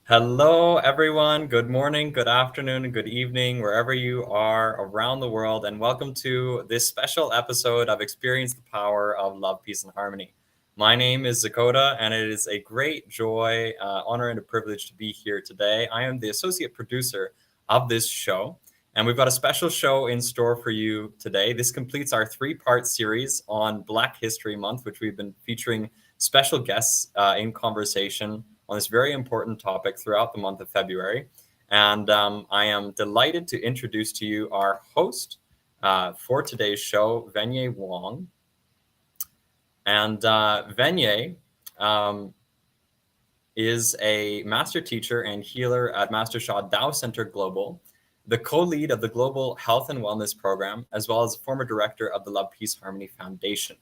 Hello, everyone. Good morning, good afternoon, and good evening, wherever you are around the world. And welcome to this special episode of Experience the Power of Love, Peace, and Harmony. My name is Zakota, and it is a great joy, honor, and a privilege to be here today. I am the associate producer of this show, and we've got a special show in store for you today. This completes our three-part series on Black History Month, which we've been featuring special guests in conversation on this very important topic throughout the month of February. And I am delighted to introduce to you our host for today's show, Venye Wong. And Venye is a master teacher and healer at Master Sha Tao Center Global, the co-lead of the Global Health and Wellness Program, as well as former director of the Love, Peace, Harmony Foundation.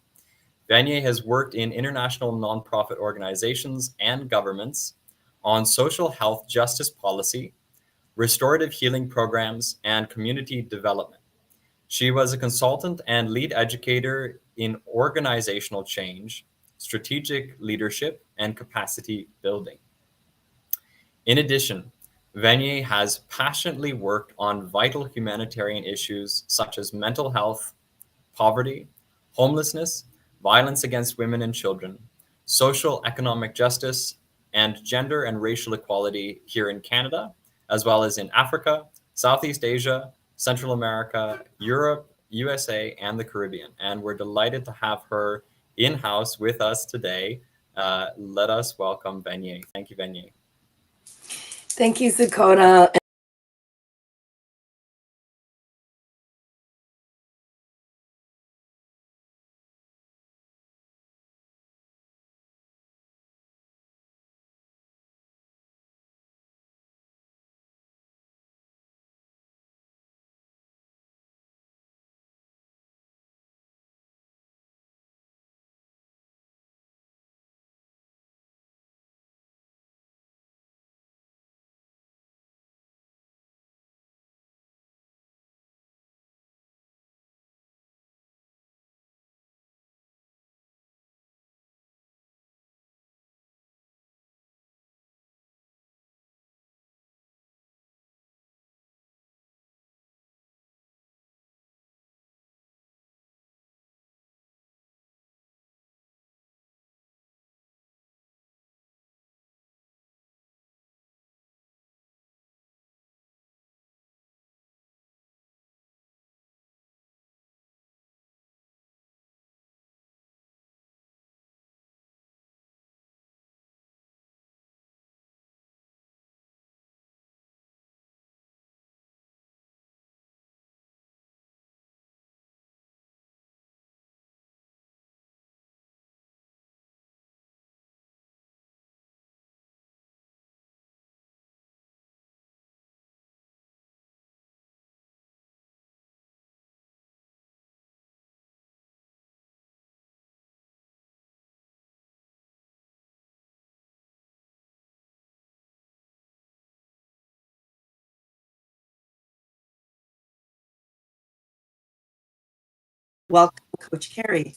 Vanier has worked in international nonprofit organizations and governments on social health justice policy, restorative healing programs, and community development. She was a consultant and lead educator in organizational change, strategic leadership, and capacity building. In addition, Vanier has passionately worked on vital humanitarian issues such as mental health, poverty, homelessness, violence against women and children, social economic justice, and gender and racial equality here in Canada, as well as in Africa, Southeast Asia, Central America, Europe, USA, and the Caribbean. And we're delighted to have her in-house with us today. Let us welcome Vanier. Thank you, Vanier. Thank you, Zakota. Welcome, Coach Carey.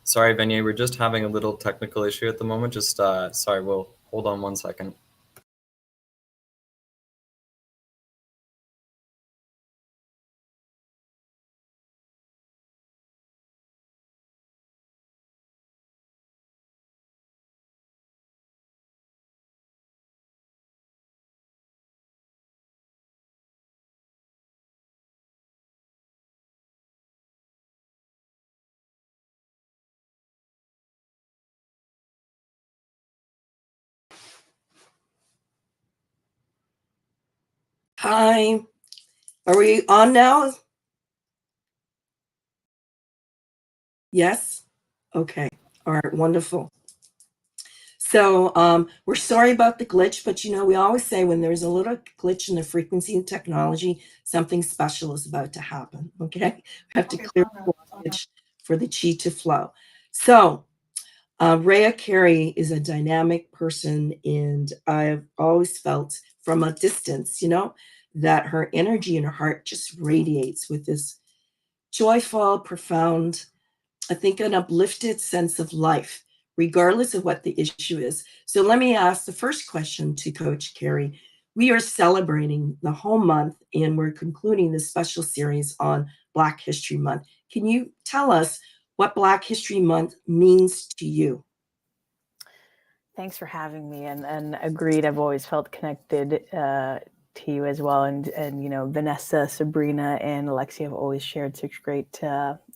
Sorry, Vanier, we're just having a little technical issue at the moment. Just, sorry, we'll hold on 1 second. Hi. Are we on now? Yes? Okay. All right. Wonderful. So we're sorry about the glitch, but we always say when there's a little glitch in the frequency and technology, something special is about to happen. Okay. We have to clear the glitch for the chi to flow. So Raia Carey is a dynamic person, and I've always felt from a distance, that her energy and her heart just radiates with this joyful, profound, I think, an uplifted sense of life, regardless of what the issue is. So let me ask the first question to Coach Carey. We are celebrating the whole month, and we're concluding this special series on Black History Month. Can you tell us what Black History Month means to you? Thanks for having me, and agreed. I've always felt connected to you as well, and Vanessa, Sabrina, and Alexia have always shared such great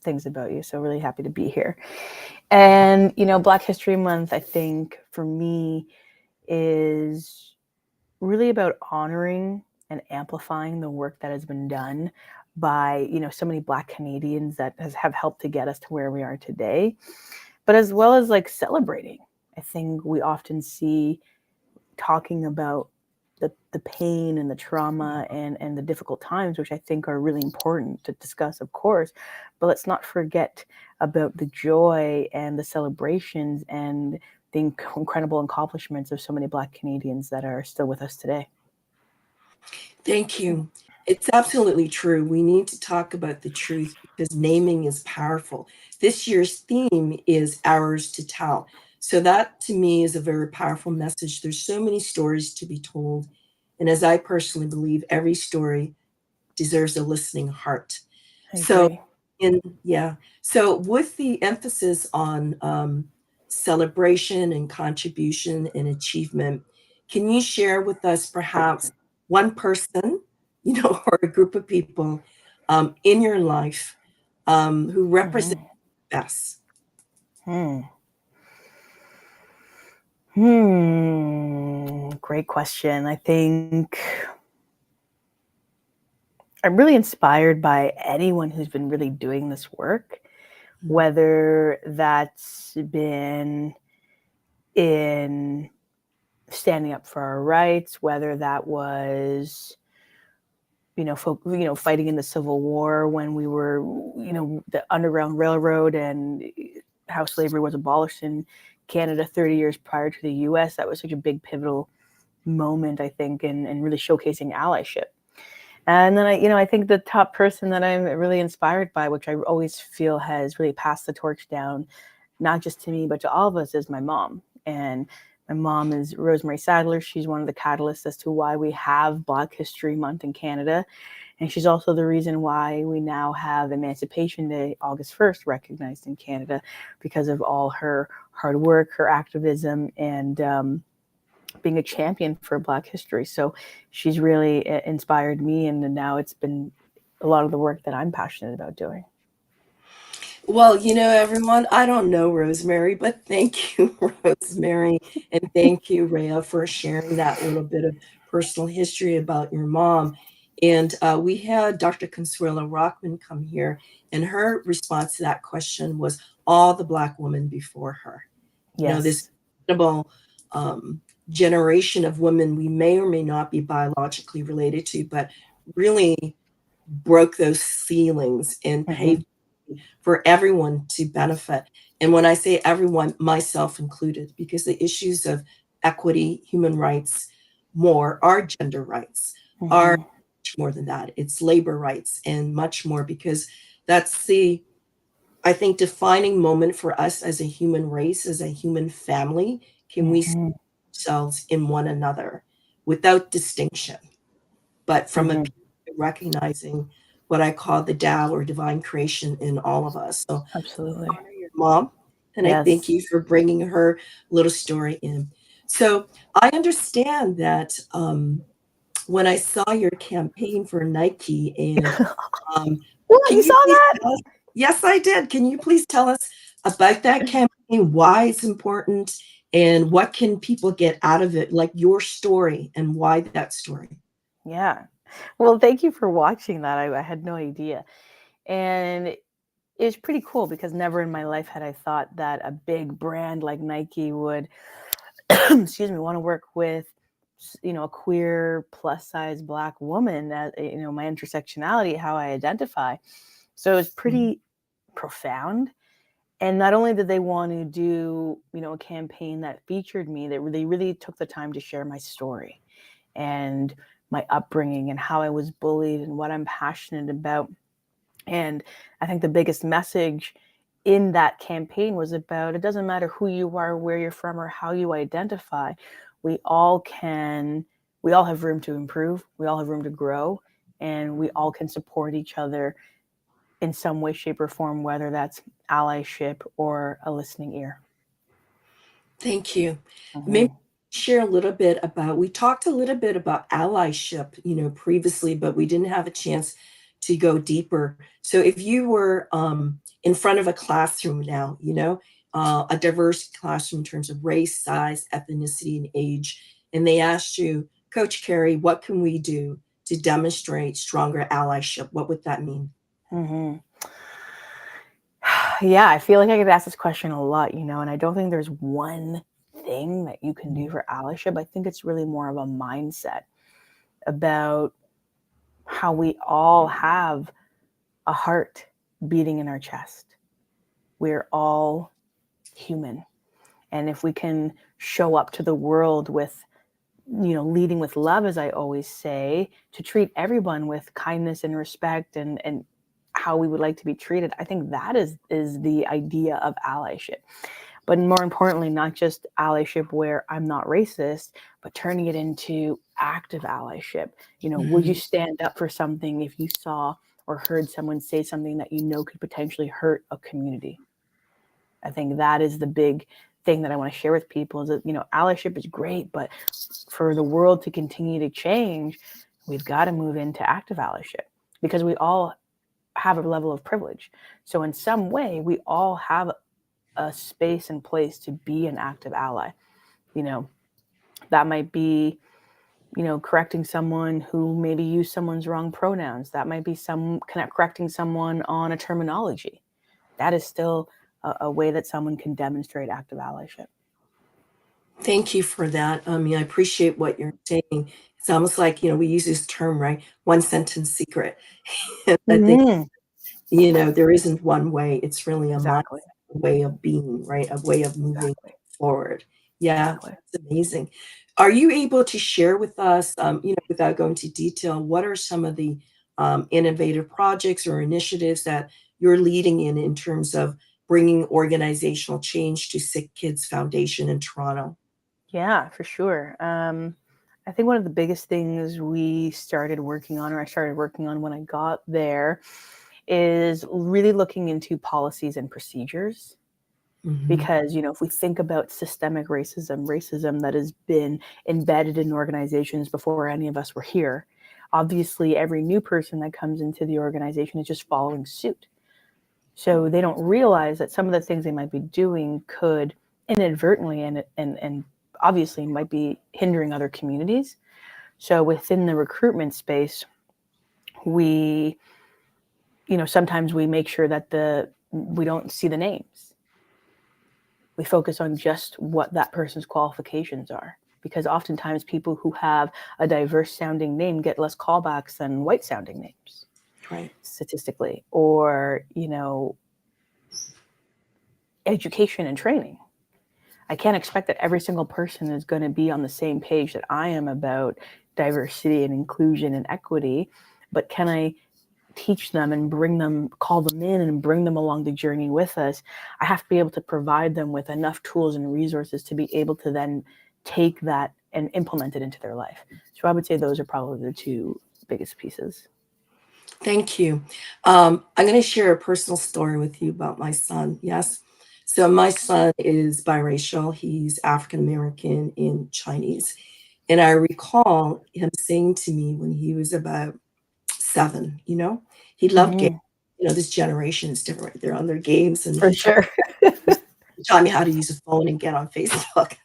things about you. So really happy to be here. And Black History Month, I think for me, is really about honoring and amplifying the work that has been done by so many Black Canadians that have helped to get us to where we are today, but as well as like celebrating. I think we often see talking about the pain and the trauma and the difficult times, which I think are really important to discuss, of course, but let's not forget about the joy and the celebrations and the incredible accomplishments of so many Black Canadians that are still with us today. Thank you. It's absolutely true. We need to talk about the truth because naming is powerful. This year's theme is Ours to Tell. So that to me is a very powerful message. There's so many stories to be told. And as I personally believe, every story deserves a listening heart. I So agree. So with the emphasis on celebration and contribution and achievement, can you share with us perhaps one person, or a group of people in your life who represent us? Great question. I think I'm really inspired by anyone who's been really doing this work, whether that's been in standing up for our rights, whether that was, fighting in the Civil War when we were, the Underground Railroad and how slavery was abolished in Canada 30 years prior to the US. That was such a big pivotal moment, I think, in really showcasing allyship. And then I think the top person that I'm really inspired by, which I always feel has really passed the torch down, not just to me, but to all of us, is my mom. And my mom is Rosemary Sadler. She's one of the catalysts as to why we have Black History Month in Canada. And she's also the reason why we now have Emancipation Day, August 1st, recognized in Canada, because of all her hard work, her activism, and being a champion for Black history. So she's really inspired me, and now it's been a lot of the work that I'm passionate about doing. Well, everyone, I don't know Rosemary, but thank you, Rosemary, and thank you, Raia, for sharing that little bit of personal history about your mom. And we had Dr. Consuelo Rockman come here, and her response to that question was all the Black women before her. Yes. This incredible generation of women we may or may not be biologically related to, but really broke those ceilings and paved for everyone to benefit. And when I say everyone, myself included, because the issues of equity, human rights, are gender rights, are much more than that. It's labor rights and much more, because that's I think, defining moment for us as a human race, as a human family. Can we see ourselves in one another without distinction, but from a recognizing what I call the Tao or divine creation in all of us. So absolutely, honor your mom, and I thank you for bringing her little story in. So I understand that when I saw your campaign for Nike, and you saw that? Yes, I did. Can you please tell us about that campaign, why it's important, and what can people get out of it, like your story and why that story? Yeah. Well, thank you for watching that. I had no idea. And it was pretty cool because never in my life had I thought that a big brand like Nike would, excuse me, want to work with, a queer plus size Black woman, that, my intersectionality, how I identify. So it was pretty profound. And not only did they want to do, a campaign that featured me, they really took the time to share my story and my upbringing and how I was bullied and what I'm passionate about. And I think the biggest message in that campaign was about, it doesn't matter who you are, where you're from, or how you identify. We all have room to improve. We all have room to grow, and we all can support each other in some way, shape, or form, whether that's allyship or a listening ear. Thank you. Mm-hmm. Maybe share a little bit about, we talked a little bit about allyship, previously, but we didn't have a chance to go deeper. So if you were in front of a classroom now, a diverse classroom in terms of race, size, ethnicity, and age, and they asked you, Coach Carey, what can we do to demonstrate stronger allyship? What would that mean? Mm-hmm. Yeah, I feel like I get asked this question a lot, and I don't think there's one thing that you can do for allyship. I think it's really more of a mindset about how we all have a heart beating in our chest. We're all human. And if we can show up to the world with, leading with love, as I always say, to treat everyone with kindness and respect and how we would like to be treated, I think that is the idea of allyship. But more importantly, not just allyship where I'm not racist, but turning it into active allyship. Would you stand up for something if you saw or heard someone say something that could potentially hurt a community? I think that is the big thing that I want to share with people, is that, allyship is great, but for the world to continue to change, we've got to move into active allyship, because we all have a level of privilege. So in some way, we all have a space and place to be an active ally. That might be, correcting someone who maybe used someone's wrong pronouns. That might be correcting someone on a terminology. That is still a way that someone can demonstrate active allyship. Thank you for that. I appreciate what you're saying. It's almost like, we use this term, right? One sentence secret. I think, there isn't one way. It's really a Exactly. mindset, a way of being, right? A way of moving forward. Yeah, Exactly. that's amazing. Are you able to share with us, without going into detail, what are some of the innovative projects or initiatives that you're leading in terms of bringing organizational change to Sick Kids Foundation in Toronto? Yeah, for sure. I think one of the biggest things I started working on when I got there, is really looking into policies and procedures. Because, if we think about systemic racism that has been embedded in organizations before any of us were here, obviously every new person that comes into the organization is just following suit. So they don't realize that some of the things they might be doing could inadvertently and obviously might be hindering other communities. So within the recruitment space, we, sometimes we make sure that we don't see the names. We focus on just what that person's qualifications are, because oftentimes people who have a diverse sounding name get less callbacks than white sounding names, right? Statistically, or, education and training. I can't expect that every single person is going to be on the same page that I am about diversity and inclusion and equity, but can I teach them and call them in and bring them along the journey with us? I have to be able to provide them with enough tools and resources to be able to then take that and implement it into their life. So I would say those are probably the two biggest pieces. Thank you. I'm going to share a personal story with you about my son. Yes. So my son is biracial. He's African American and Chinese. And I recall him saying to me when he was about 7, he loved games. This generation is different. They're on their games, and For sure. he taught me how to use a phone and get on Facebook.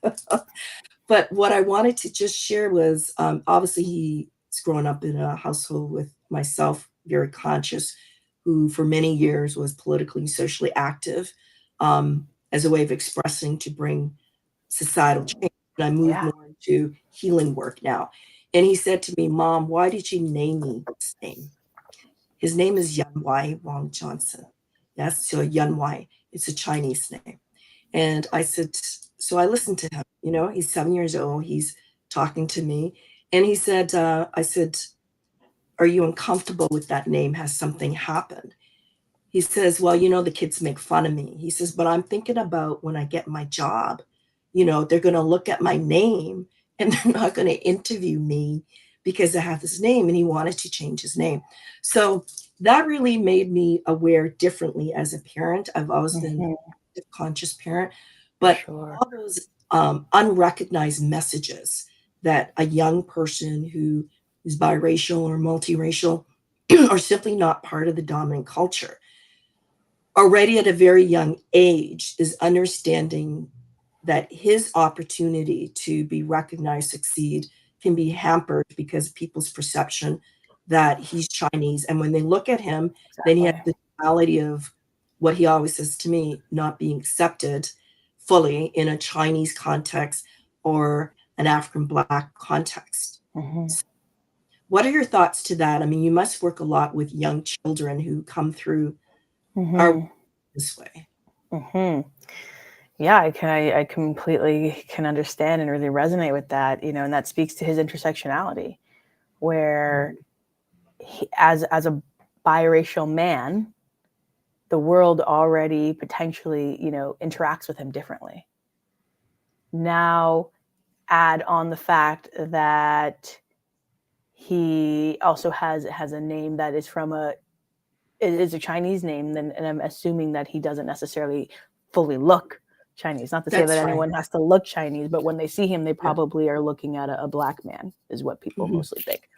But what I wanted to just share was, obviously he's grown up in a household with myself, very conscious, who for many years was politically and socially active, as a way of expressing to bring societal change. And I moved more into healing work now. And he said to me, Mom, why did you name me this name? His name is Yun Wai Wang Johnson. Yes, so Yun Wai, it's a Chinese name. And I said, so I listened to him, he's 7 years old. He's talking to me. And he said, I said, are you uncomfortable with that name? Has something happened? He says, well, the kids make fun of me. He says, but I'm thinking about when I get my job, they're going to look at my name and they're not going to interview me because I have this name. And he wanted to change his name. So that really made me aware differently as a parent. I've always been a conscious parent, but Sure. all those unrecognized messages that a young person who is biracial or multiracial are simply not part of the dominant culture already at a very young age is understanding that his opportunity to be recognized, succeed, can be hampered because of people's perception that he's Chinese. And when they look at him, then he has the duality of what he always says to me, not being accepted fully in a Chinese context or an African Black context. So what are your thoughts to that? I mean, you must work a lot with young children who come through our this way. Yeah, I completely can understand and really resonate with that, and that speaks to his intersectionality, where as a biracial man, the world already potentially, interacts with him differently. Now, add on the fact that he also has a name that is is a Chinese name, and I'm assuming that he doesn't necessarily fully look Chinese. Not to say that anyone has to look Chinese, but when they see him, they probably are looking at a Black man, is what people mostly think.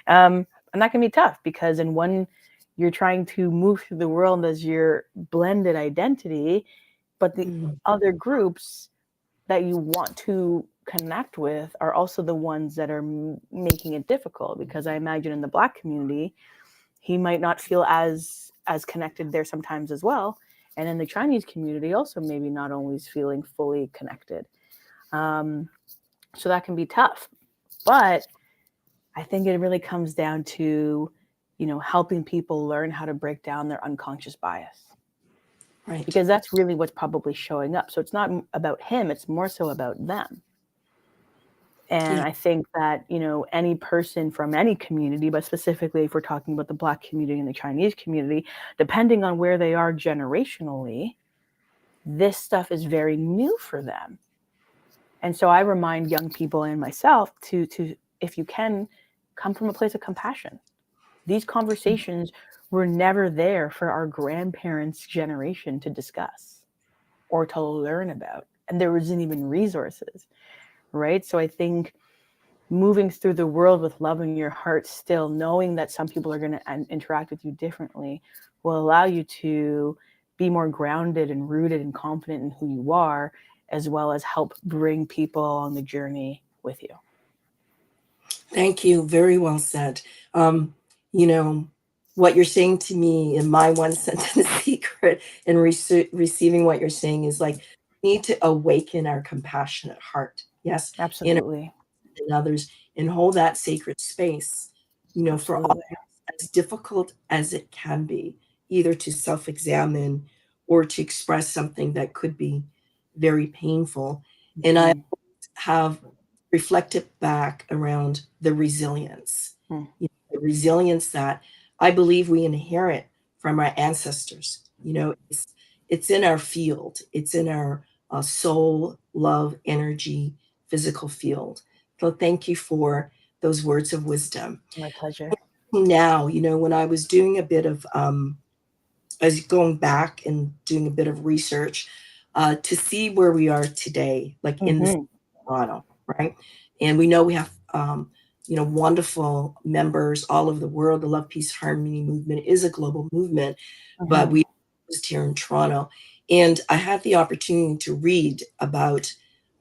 And that can be tough because you're trying to move through the world as your blended identity, but the other groups that you want to connect with are also the ones that are making it difficult, because I imagine in the Black community, he might not feel as connected there sometimes as well. And in the Chinese community also maybe not always feeling fully connected. So that can be tough. But I think it really comes down to, helping people learn how to break down their unconscious bias. Right. Because that's really what's probably showing up. So it's not about him, it's more so about them. And I think that, any person from any community, but specifically if we're talking about the Black community and the Chinese community, depending on where they are generationally, this stuff is very new for them. And so I remind young people and myself to if you can, come from a place of compassion. These conversations were never there for our grandparents' generation to discuss or to learn about. And there wasn't even resources, right? So I think moving through the world with love in your heart, still knowing that some people are going to interact with you differently, will allow you to be more grounded and rooted and confident in who you are, as well as help bring people along the journey with you. Thank you. Very well said. What you're saying to me in my one sentence secret in receiving what you're saying is like, we need to awaken our compassionate heart. Yes. Absolutely. In others, and hold that sacred space, for all, as difficult as it can be, either to self-examine or to express something that could be very painful. And I have reflected back around the resilience, the resilience that I believe we inherit from our ancestors. It's in our field, it's in our soul, love, energy, physical field. So thank you for those words of wisdom. My pleasure. Now, when I was doing a bit of, I was going back and doing a bit of research to see where we are today, like in this Toronto, right? And we know we have, wonderful members all over the world. The Love, Peace, Harmony movement is a global movement, but we just here in Toronto. And I had the opportunity to read about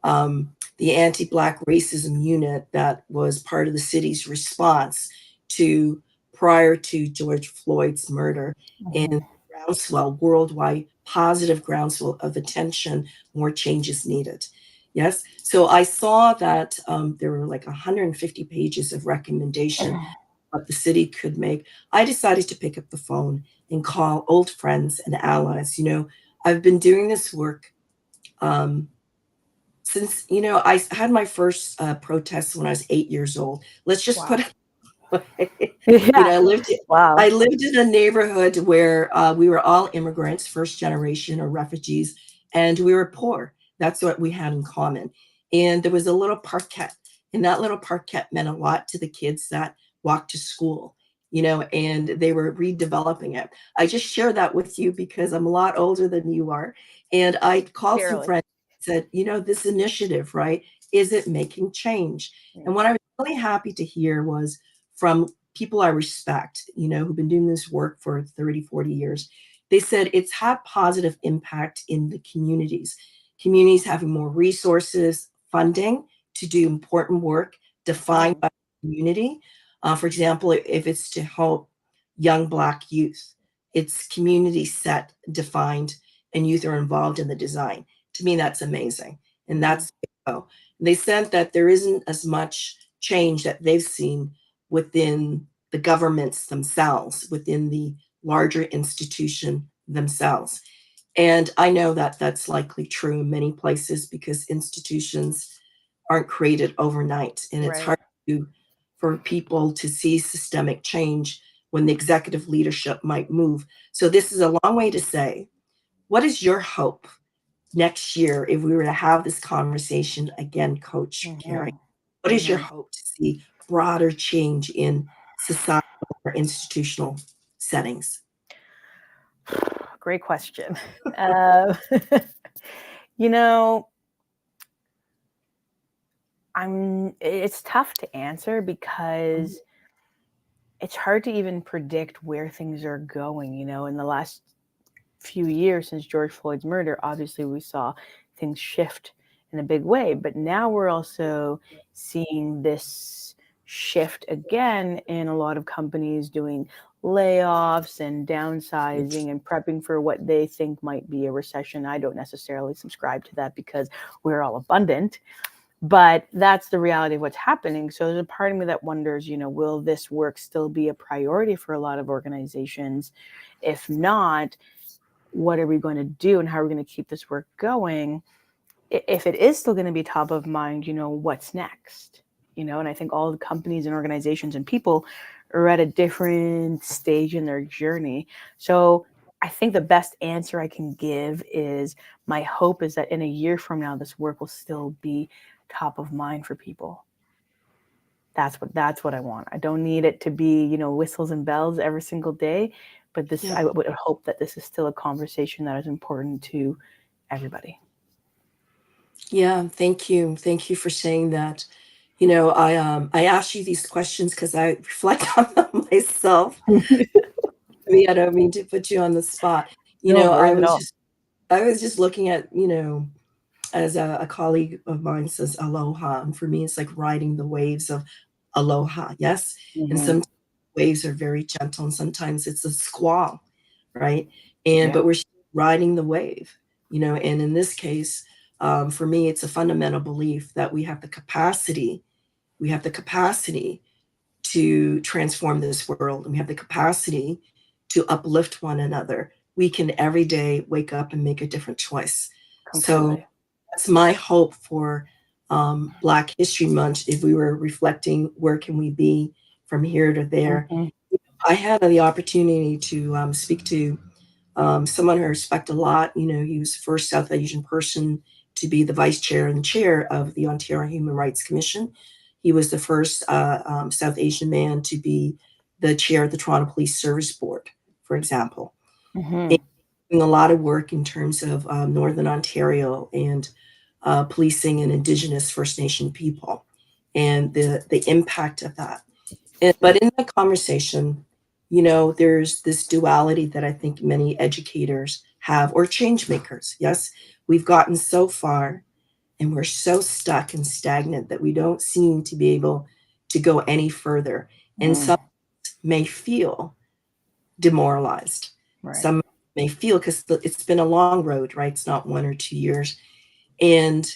the anti-Black racism unit that was part of the city's response to prior to George Floyd's murder, and groundswell, worldwide positive groundswell of attention, more changes needed. Yes. So I saw that there were like 150 pages of recommendation what the city could make. I decided to pick up the phone and call old friends and allies. I've been doing this work since, I had my first protest when I was 8 years old. Let's just put it Yeah. Wow. I lived in a neighborhood where we were all immigrants, first generation or refugees, and we were poor. That's what we had in common. And there was a little parquet, and that little parquet meant a lot to the kids that walked to school, and they were redeveloping it. I just share that with you because I'm a lot older than you are. And I called some Barely. friends and said, this initiative, right? Is it making change? Yeah. And what I was really happy to hear was from people I respect, who've been doing this work for 30, 40 years. They said it's had positive impact in the communities having more resources, funding to do important work defined by the community. For example, if it's to help young Black youth, it's community set, defined, and youth are involved in the design. To me, that's amazing. And that's, they said that there isn't as much change that they've seen within the governments themselves, within the larger institution themselves. And I know that that's likely true in many places because institutions aren't created overnight. And it's hard for people to see systemic change when the executive leadership might move. So this is a long way to say, what is your hope next year if we were to have this conversation again, Coach Carey? What is your hope to see broader change in societal or institutional settings? Great question. It's tough to answer because it's hard to even predict where things are going. In the last few years since George Floyd's murder, obviously we saw things shift in a big way, but now we're also seeing this shift again in a lot of companies doing layoffs and downsizing and prepping for what they think might be a recession. I don't necessarily subscribe to that because we're all abundant, but that's the reality of what's happening. So there's a part of me that wonders, will this work still be a priority for a lot of organizations? If not, what are we going to do and how are we going to keep this work going? If it is still going to be top of mind, what's next? And I think all the companies and organizations and people are at a different stage in their journey. So I think the best answer I can give is my hope is that in a year from now, this work will still be top of mind for people. That's what I want. I don't need it to be, whistles and bells every single day, but I would hope that this is still a conversation that is important to everybody. Yeah, thank you. Thank you for saying that. I asked you these questions because I reflect on them myself. I don't mean to put you on the spot. I was just looking at, as a colleague of mine says, aloha. And for me, it's like riding the waves of aloha. Yes. And some waves are very gentle and sometimes it's a squall, right? But we're riding the wave, and in this case, for me, it's a fundamental belief that we have the capacity to transform this world. And we have the capacity to uplift one another. We can every day wake up and make a different choice. Completely. So that's my hope for Black History Month. If we were reflecting, where can we be from here to there? I had the opportunity to speak to someone who I respect a lot. He was the first South Asian person to be the vice chair and chair of the Ontario Human Rights Commission. He was the first South Asian man to be the chair of the Toronto Police Service Board, for example. And doing a lot of work in terms of Northern Ontario and policing and Indigenous First Nation people and the impact of that. But in the conversation, there's this duality that I think many educators have, or change makers. Yes, we've gotten so far and we're so stuck and stagnant that we don't seem to be able to go any further. And some may feel demoralized. Some may feel, because it's been a long road, right? It's not 1 or 2 years. And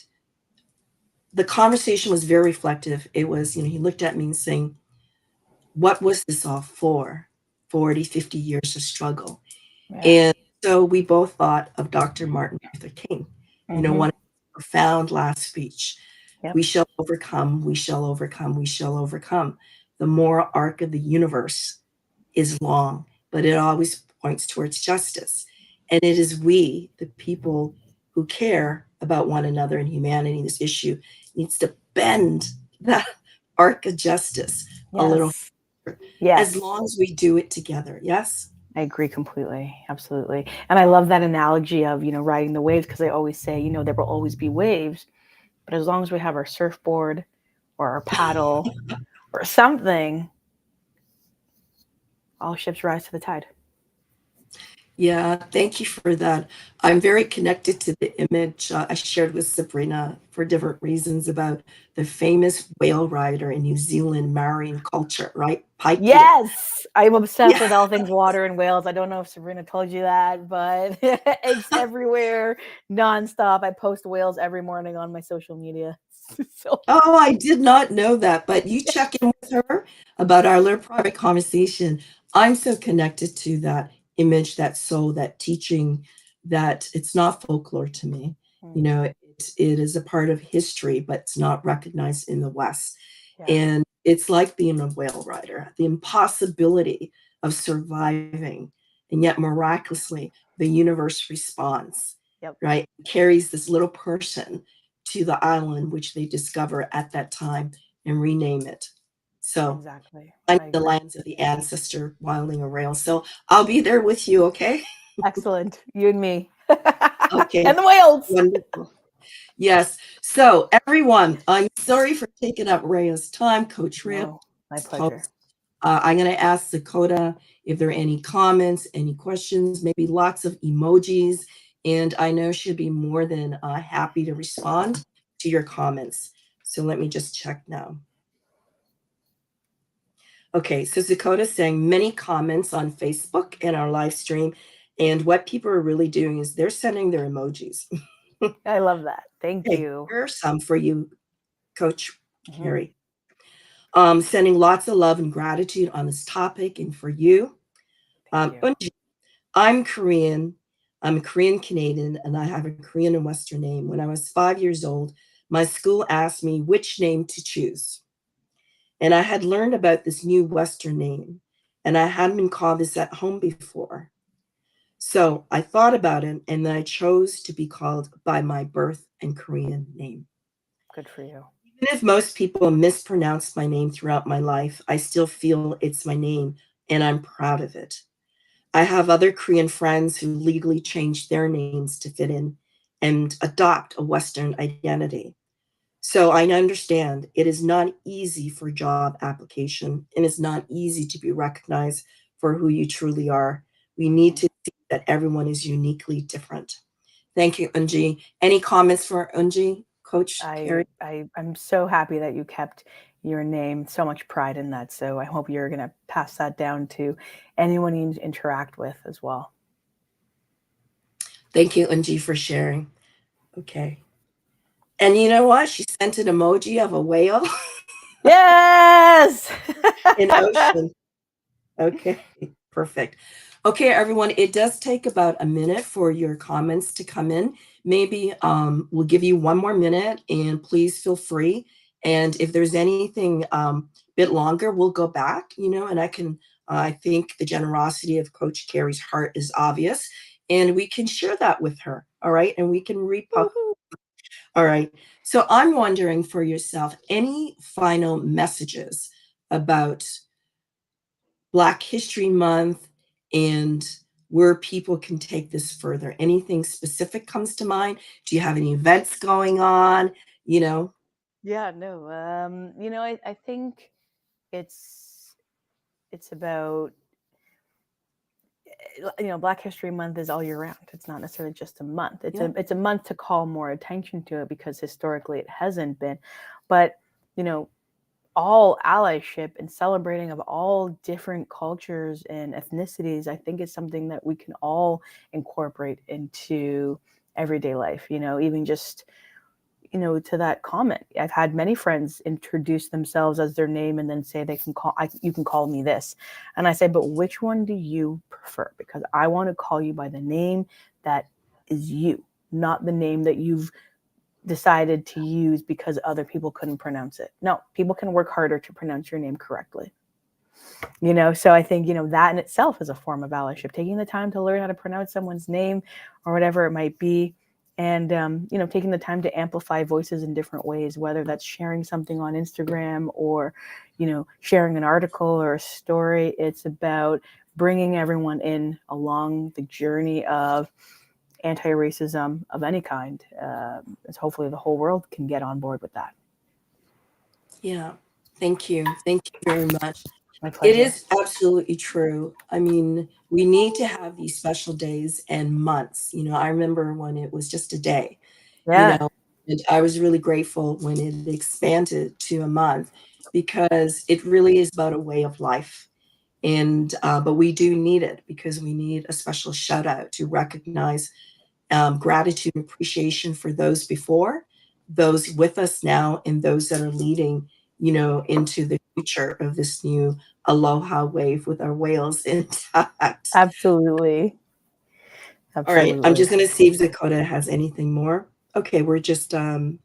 the conversation was very reflective. It was, he looked at me and saying, what was this all for? 40, 50 years of struggle. And so we both thought of Dr. Martin Luther King, one profound last speech. We shall overcome, we shall overcome, we shall overcome. the moral arc of the universe is long, but it always points towards justice. And it is we, the people who care about one another and humanity, this issue needs to bend that arc of justice a little, Yes. as long as we do it together. Yes? I agree completely. Absolutely. And I love that analogy of, riding the waves, because I always say, there will always be waves, but as long as we have our surfboard or our paddle or something, all ships rise to the tide. Yeah, thank you for that. I'm very connected to the image I shared with Sabrina for different reasons about the famous whale rider in New Zealand marine culture, right? Pike. Yes, I'm obsessed Yeah. with all things water and whales. I don't know if Sabrina told you that, but it's everywhere, nonstop. I post whales every morning on my social media. So, Oh, I did not know that, but you check in with her about our little private conversation. I'm so connected to that image, that soul, that teaching, that it's not folklore to me. It is a part of history, but it's not recognized in the West. yeah, And it's like being a whale rider, the impossibility of surviving, and yet miraculously, the universe responds, yep, right? Carries this little person to the island, which they discover at that time and rename it. So, exactly. like I the agree. lands of the ancestor wilding a rail. So I'll be there with you, okay? Excellent. You and me. Okay, And the whales. wonderful. Yes. So everyone, I'm sorry for taking up Rhea's time, Coach Rhea. No, my pleasure. I'm going to ask Dakota if there are any comments, any questions, maybe lots of emojis. And I know she'll be more than happy to respond to your comments. So let me just check now. Okay, so Dakota's saying many comments on Facebook and our live stream. And what people are really doing is they're sending their emojis. I love that. Thank Okay, you. here are some for you, Coach Mhm. Carey. Sending lots of love and gratitude on this topic and for you. Thank you. Unji, I'm Korean. I'm a Korean Canadian, and I have a Korean and Western name. When I was 5 years old, my school asked me which name to choose. And I had learned about this new Western name, and I hadn't been called this at home before. So I thought about it, and then I chose to be called by my birth and Korean name. Good for you. Even if most people mispronounce my name throughout my life, I still feel it's my name, and I'm proud of it. I have other Korean friends who legally changed their names to fit in and adopt a Western identity. So I understand it is not easy for job application, and it's not easy to be recognized for who you truly are. We need to see that everyone is uniquely different. Thank you, Unji. Any comments for Unji, Coach Carey? I'm so happy that you kept your name. So much pride in that. So I hope you're going to pass that down to anyone you interact with as well. Thank you, Unji, for sharing. Okay. And you know what? She sent an emoji of a whale. Yes. In ocean. Okay, perfect. Okay, everyone, it does take about a minute for your comments to come in. Maybe we'll give you one more minute, and please feel free. And if there's anything bit longer, we'll go back, and I think the generosity of Coach Carey's heart is obvious, and we can share that with her, all right? And we can repost. All right. So I'm wondering for yourself, any final messages about Black History Month and where people can take this further? Anything specific comes to mind? Do you have any events going on? Yeah, no. I think it's about, Black History Month is all year round. It's not necessarily just a month. It's a month to call more attention to it, because historically it hasn't been. But all allyship and celebrating of all different cultures and ethnicities, I think is something that we can all incorporate into everyday life. Even just to that comment, I've had many friends introduce themselves as their name and then say you can call me this, and I say, but which one do you prefer? Because I want to call you by the name that is you, not the name that you've decided to use because other people couldn't pronounce it. No, people can work harder to pronounce your name correctly. You know, so I think, you know, that in itself is a form of allyship, taking the time to learn how to pronounce someone's name or whatever it might be. And, you know, taking the time to amplify voices in different ways, whether that's sharing something on Instagram or, you know, sharing an article or a story. It's about bringing everyone in along the journey of anti-racism of any kind. As hopefully the whole world can get on board with that. Yeah. Thank you. Thank you very much. My pleasure. It is absolutely true. I mean, we need to have these special days and months. You know, I remember when it was just a day, Yeah. you know, and I was really grateful when it expanded to a month because it really is about a way of life. And, but we do need it because we need a special shout out to recognize gratitude and appreciation for those before, those with us now, and those that are leading, you know, into the future of this new aloha wave with our whales intact. Absolutely. All right, I'm just going to see if Dakota has anything more. Okay, we're just a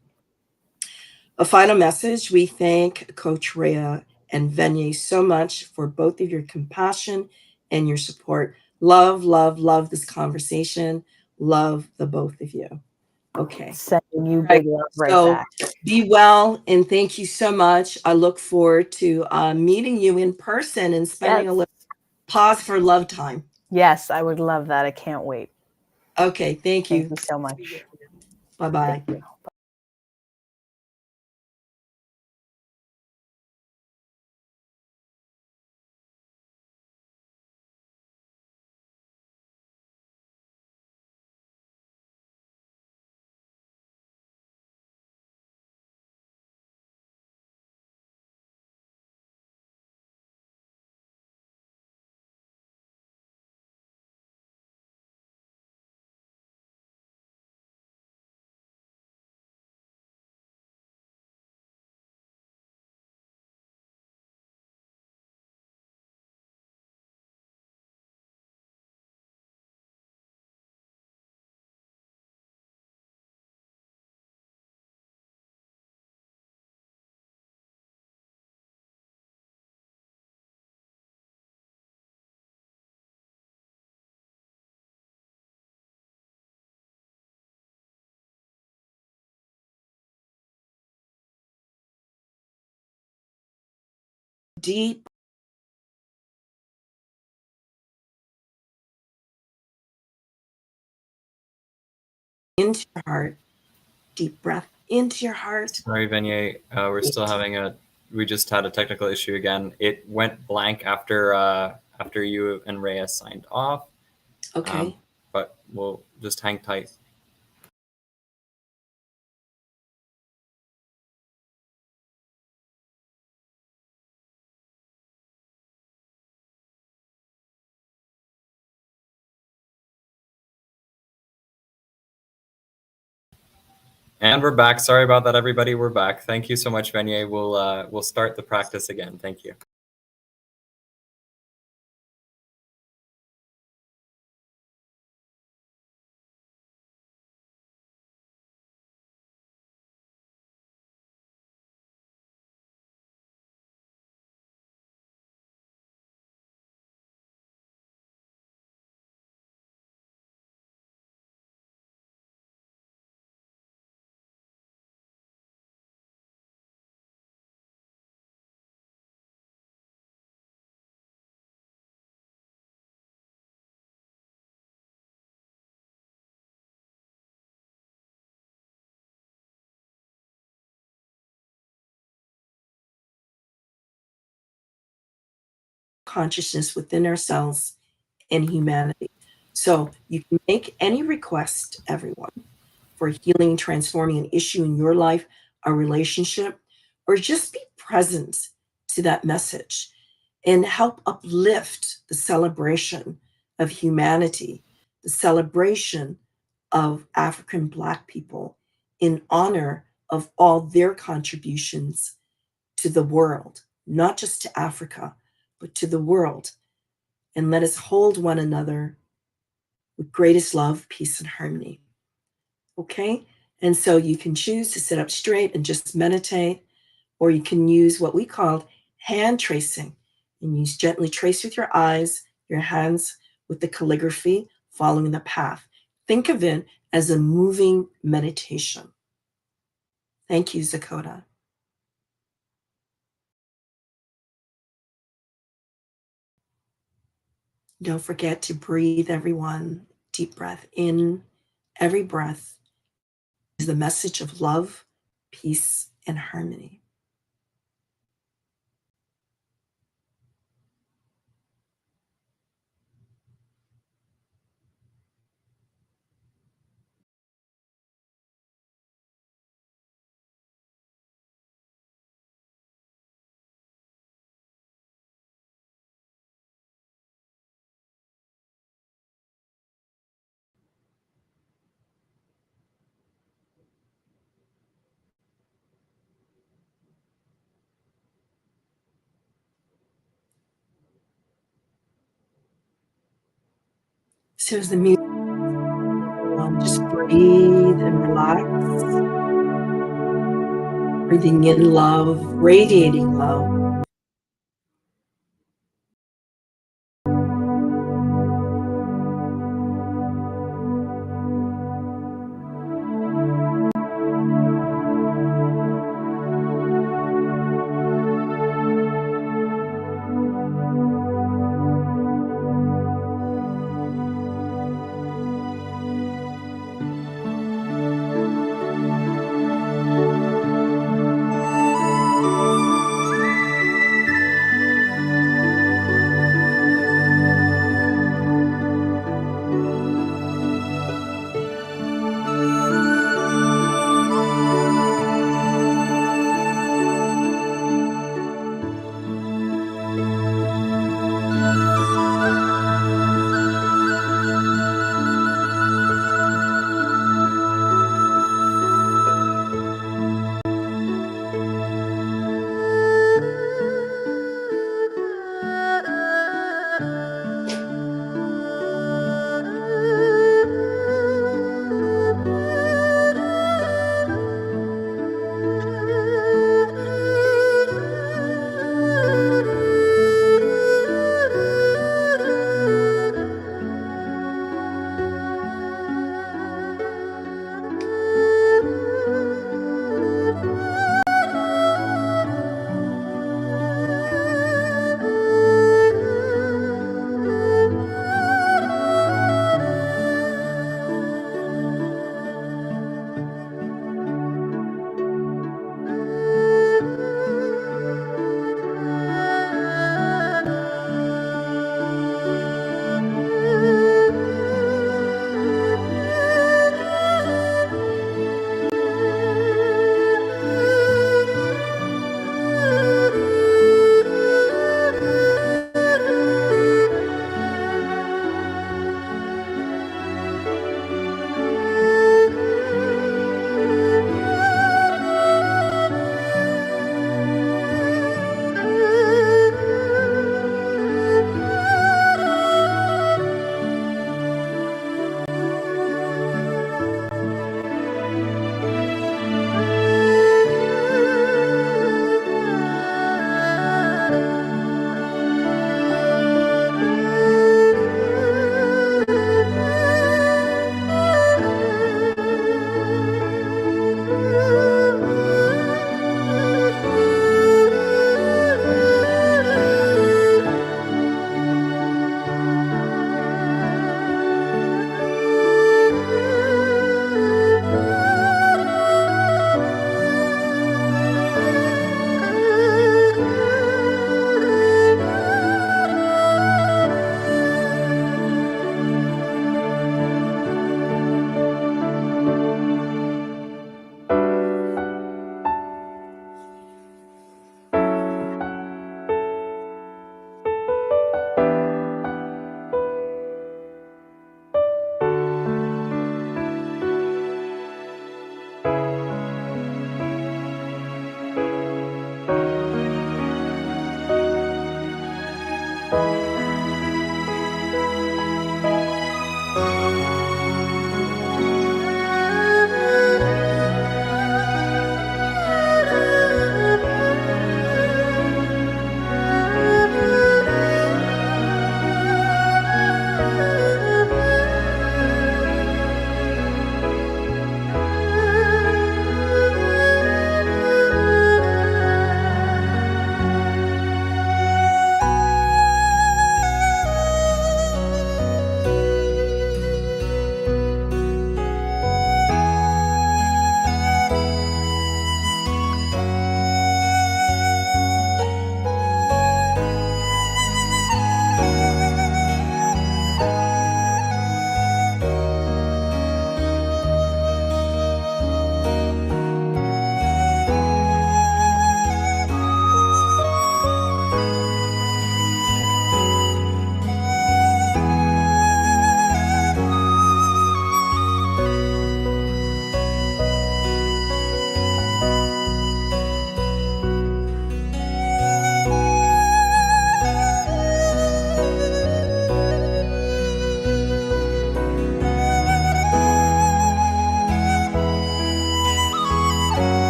final message. We thank Coach Raia and Venye so much for both of your compassion and your support. Love, love, love this conversation. Love the both of you. Okay. Sending you big love right back. Be well, and thank you so much. I look forward to meeting you in person and spending a little pause for love time. Yes, I would love that. I can't wait. Okay, thank you. Thank you so much. Bye-bye. Deep into your heart. Deep breath into your heart. Sorry, Venye, we just had a technical issue again. It went blank after you and Rhea signed off. Okay. But we'll just hang tight. And we're back. Sorry about that, everybody. We're back. Thank you so much, Venye. We'll start the practice again. Thank you. Consciousness within ourselves and humanity. So you can make any request, everyone, for healing, transforming an issue in your life, a relationship, or just be present to that message and help uplift the celebration of humanity, the celebration of African Black people in honor of all their contributions to the world, not just to Africa, but to the world. And let us hold one another with greatest love, peace, and harmony. Okay? And so you can choose to sit up straight and just meditate, or you can use what we call hand tracing. And you gently trace with your eyes, your hands with the calligraphy, following the path. Think of it as a moving meditation. Thank you, Zakota. Don't forget to breathe, everyone. Deep breath in. Every breath is the message of love, peace, and harmony. So as the music goes on, just breathe and relax. Breathing in love, radiating love.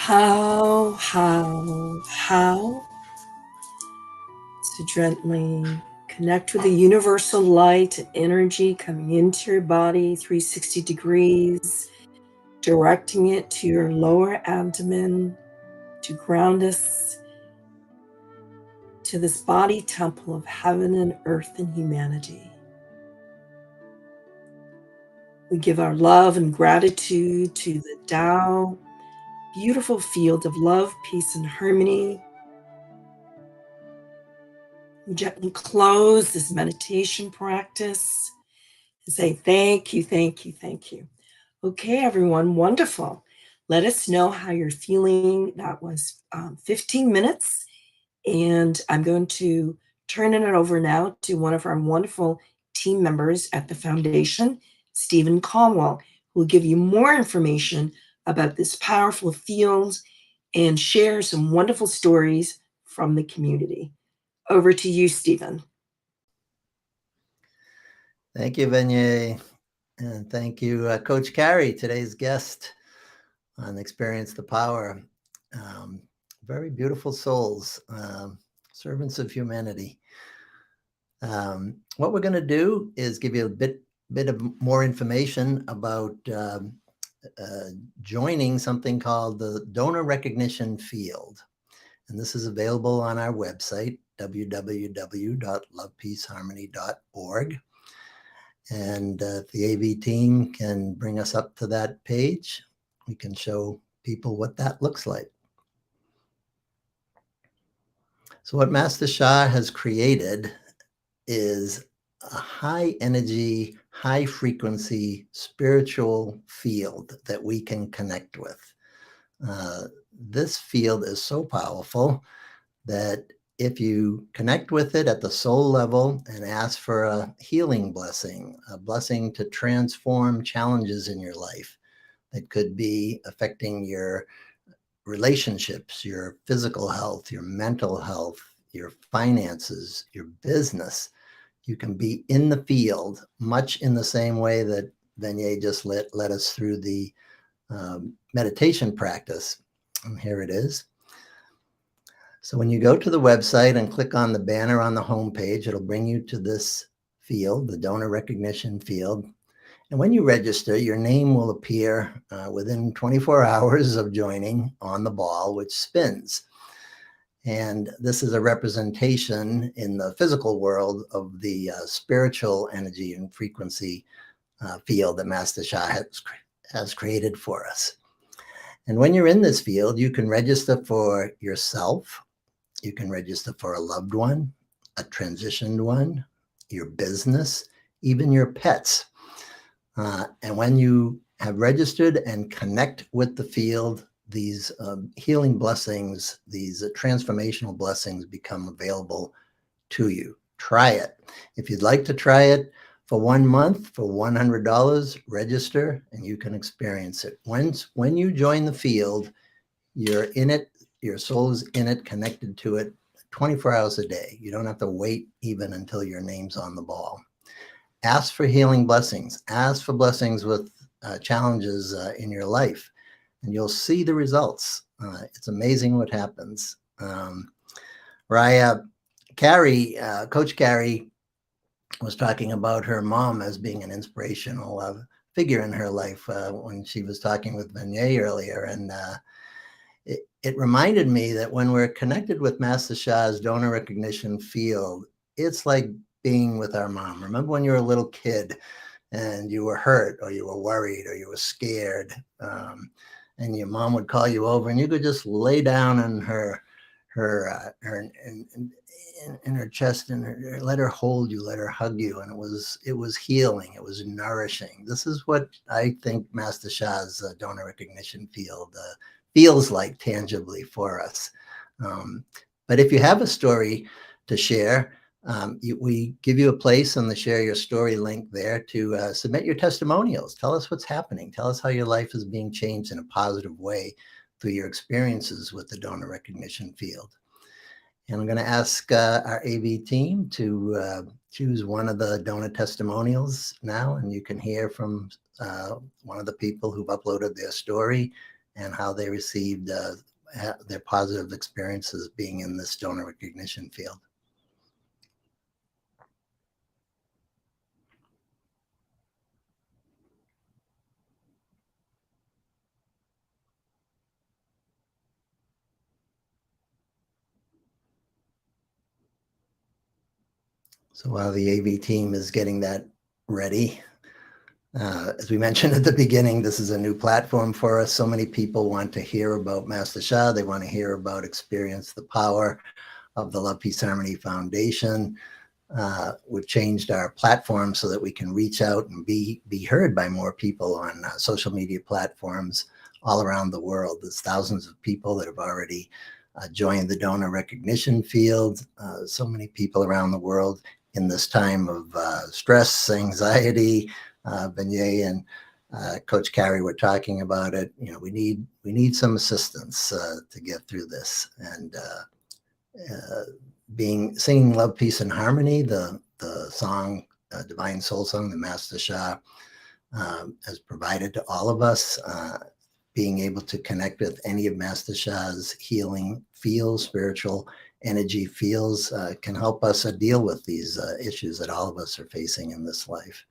How. So gently connect with the universal light and energy coming into your body, 360 degrees, directing it to your lower abdomen to ground us to this body temple of heaven and earth and humanity. We give our love and gratitude to the Tao, beautiful field of love, peace, and harmony. We gently close this meditation practice and say, thank you, thank you, thank you. Okay, everyone, wonderful. Let us know how you're feeling. That was 15 minutes. And I'm going to turn it over now to one of our wonderful team members at the foundation, Stephen Caldwell, who will give you more information about this powerful field and share some wonderful stories from the community. Over to you, Stephen. Thank you, Beignet. And thank you, Coach Carey, today's guest on Experience the Power. Very beautiful souls, servants of humanity. What we're going to do is give you a bit of more information about joining something called the Donor Recognition Field. And this is available on our website, www.lovepeaceharmony.org. And if the AV team can bring us up to that page, we can show people what that looks like. So what Master Sha has created is a high energy, high frequency spiritual field that we can connect with. This field is so powerful that if you connect with it at the soul level and ask for a healing blessing, a blessing to transform challenges in your life that could be affecting your relationships, your physical health, your mental health, your finances, your business, you can be in the field much in the same way that Beignet just led us through the meditation practice. And here it is. So when you go to the website and click on the banner on the homepage, it'll bring you to this field, the donor recognition field. And when you register, your name will appear within 24 hours of joining on the ball, which spins. And this is a representation in the physical world of the spiritual energy and frequency field that Master Sha has created for us. And when you're in this field, you can register for yourself. You can register for a loved one, a transitioned one, your business, even your pets. And when you have registered and connect with the field, these healing blessings, these transformational blessings become available to you. Try it. If you'd like to try it for 1 month for $100, register and you can experience it. When you join the field, you're in it. Your soul is in it, connected to it 24 hours a day. You don't have to wait even until your name's on the ball. Ask for healing blessings. Ask for blessings with challenges in your life, and you'll see the results. It's amazing what happens. Raia Coach Carey was talking about her mom as being an inspirational figure in her life when she was talking with Beignet earlier. And it reminded me that when we're connected with Master Sha's donor recognition field, it's like being with our mom. Remember when you were a little kid and you were hurt or you were worried or you were scared, and your mom would call you over and you could just lay down in her in her chest and let her hold you, let her hug you, and it was healing, it was nourishing. This is what I think Master Sha's donor recognition field feels like tangibly for us. But if you have a story to share, we give you a place on the Share Your Story link there to submit your testimonials. Tell us what's happening. Tell us how your life is being changed in a positive way through your experiences with the donor recognition field. And I'm going to ask our AV team to choose one of the donor testimonials now, and you can hear from one of the people who've uploaded their story and how they received their positive experiences being in this donor recognition field. So while the AV team is getting that ready, as we mentioned at the beginning, this is a new platform for us. So many people want to hear about Master Sha. They want to hear about, experience the power of the Love, Peace, Harmony Foundation. We've changed our platform so that we can reach out and be heard by more people on social media platforms all around the world. There's thousands of people that have already joined the donor recognition field. So many people around the world in this time of stress, anxiety. Beignet and Coach Carey were talking about it. You know, we need some assistance to get through this. And singing Love, Peace, and Harmony, the song, Divine Soul Song, the Master Sha has provided to all of us. Being able to connect with any of Master Sha's healing fields, spiritual energy fields, can help us deal with these issues that all of us are facing in this life.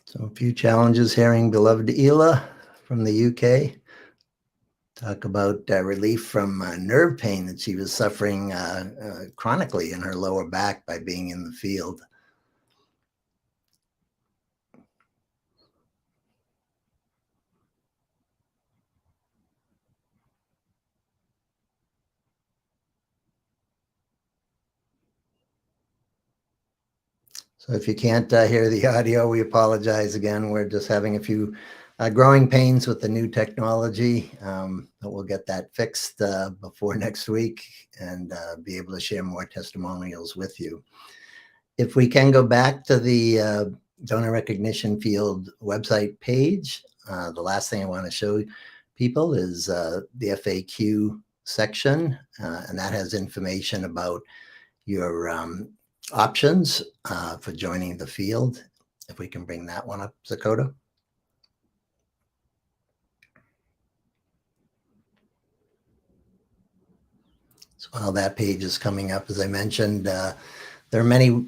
So a few challenges hearing beloved Ela from the UK talk about relief from nerve pain that she was suffering chronically in her lower back by being in the field. So if you can't hear the audio, we apologize again. We're just having a few growing pains with the new technology, but we'll get that fixed before next week and be able to share more testimonials with you. If we can go back to the donor recognition field website page, the last thing I want to show people is the FAQ section, and that has information about your options for joining the field. If we can bring that one up, Zakota. So while that page is coming up, as I mentioned, there are many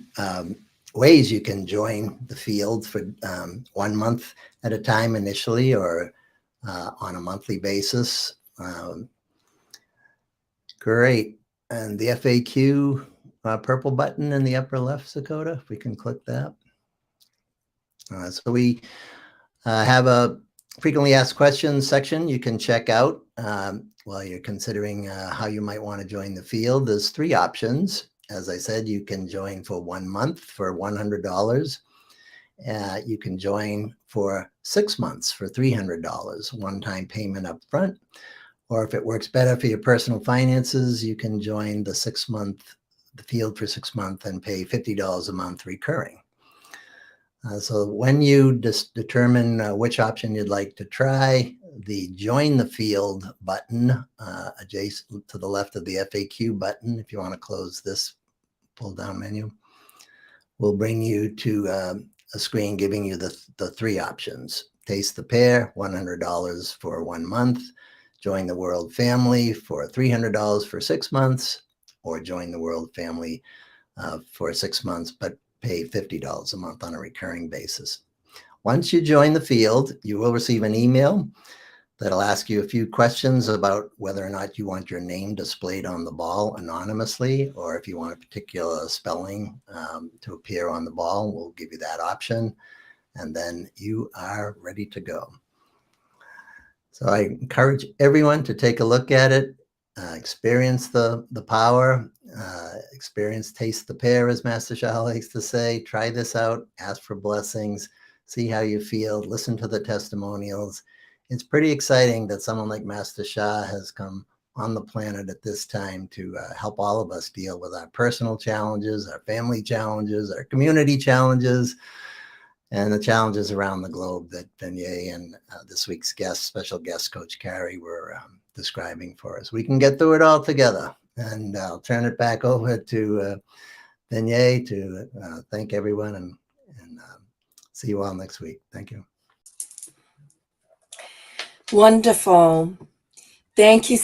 ways you can join the field for 1 month at a time initially, or on a monthly basis. Great. And the FAQ purple button in the upper left, Dakota, if we can click that. So we have a frequently asked questions section you can check out while you're considering how you might want to join the field. There's 3 options. As I said, you can join for 1 month for $100. You can join for 6 months for $300, one-time payment up front. Or if it works better for your personal finances, you can join the field for 6 months and pay $50 a month recurring. So when you determine which option you'd like to try, the Join the Field button adjacent to the left of the FAQ button, if you want to close this pull-down menu, will bring you to a screen giving you the 3 options. Taste the Pear, $100 for 1 month. Join the World Family for $300 for 6 months, or join the World Family for 6 months, but pay $50 a month on a recurring basis. Once you join the field, you will receive an email that'll ask you a few questions about whether or not you want your name displayed on the ball anonymously, or if you want a particular spelling to appear on the ball. We'll give you that option, and then you are ready to go. So I encourage everyone to take a look at it. experience the power, experience, taste the pear, as Master Shah likes to say. Try this out, ask for blessings, see how you feel, listen to the testimonials. It's pretty exciting that someone like Master Shah has come on the planet at this time to help all of us deal with our personal challenges, our family challenges, our community challenges, and the challenges around the globe that Beignet and this week's special guest, Coach Carey, were describing for us. We can get through it all together. And I'll turn it back over to Beignet to thank everyone and see you all next week. Thank you. Wonderful. Thank you.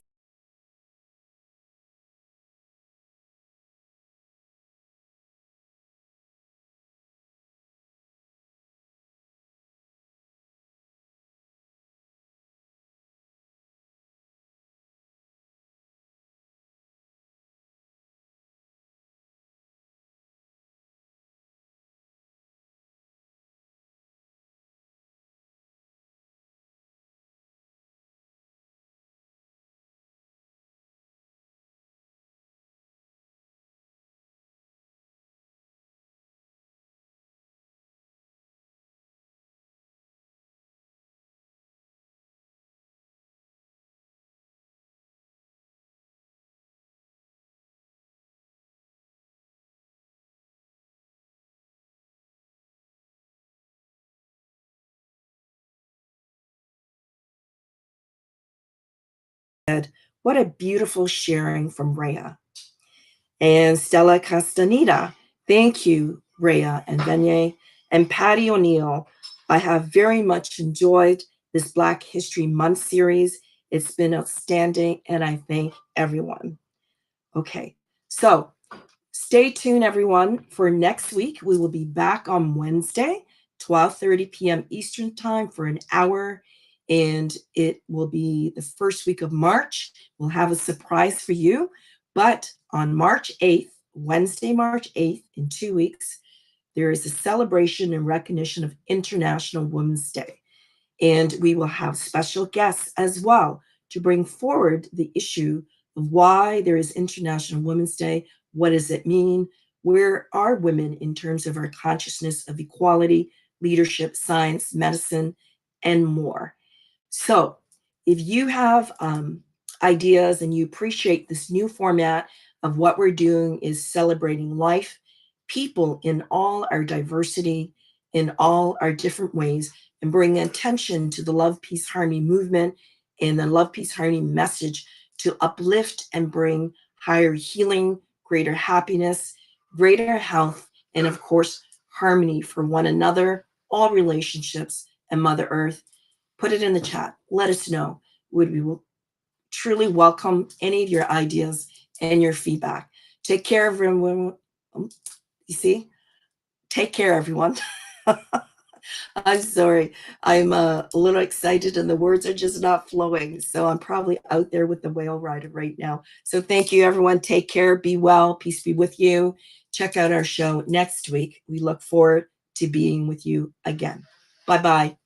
What a beautiful sharing from Raia. And Stella Castaneda. Thank you, Raia and Beignet. And Patty O'Neill. I have very much enjoyed this Black History Month series. It's been outstanding, and I thank everyone. Okay, so stay tuned, everyone, for next week. We will be back on Wednesday, 12:30 p.m. Eastern Time for an hour, and it will be the first week of March. We'll have a surprise for you, but on March 8th, Wednesday, March 8th, in 2 weeks, there is a celebration and recognition of International Women's Day, and we will have special guests as well to bring forward the issue of why there is International Women's Day. What does it mean? Where are women in terms of our consciousness of equality, leadership, science, medicine, and more? So if you have ideas and you appreciate this new format of what we're doing is celebrating life, people in all our diversity, in all our different ways, and bring attention to the Love, Peace, Harmony movement and the Love, Peace, Harmony message to uplift and bring higher healing, greater happiness, greater health, and of course, harmony for one another, all relationships, and Mother Earth. Put it in the chat. Let us know. We will truly welcome any of your ideas and your feedback. Take care, everyone. You see? Take care, everyone. I'm sorry. I'm a little excited and the words are just not flowing. So I'm probably out there with the whale rider right now. So thank you, everyone. Take care. Be well. Peace be with you. Check out our show next week. We look forward to being with you again. Bye-bye.